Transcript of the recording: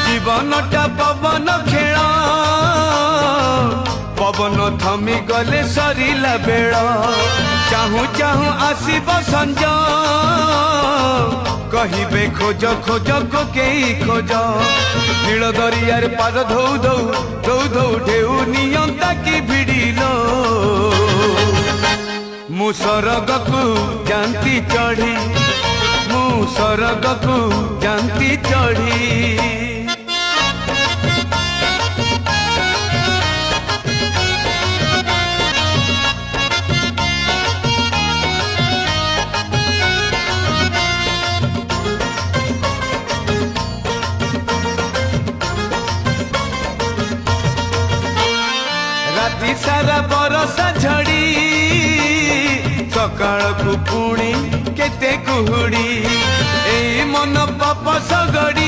जीवनटा पवन खेल पवन थमी गले सरिला बेल चाहू चाहू आसीब संज कहिबे खोज खोज को केई खोज नील दरियार पाद धौ धौ धौ धौ ढेउ नियंता की भिड़िलो मु सरग को जानती चढ़ी मु सरग को जानती चढ़ी राति सारा बरसा झड़ी सकाळ को पुणी केते कुहुड़ी ए मन पाप सगड़ी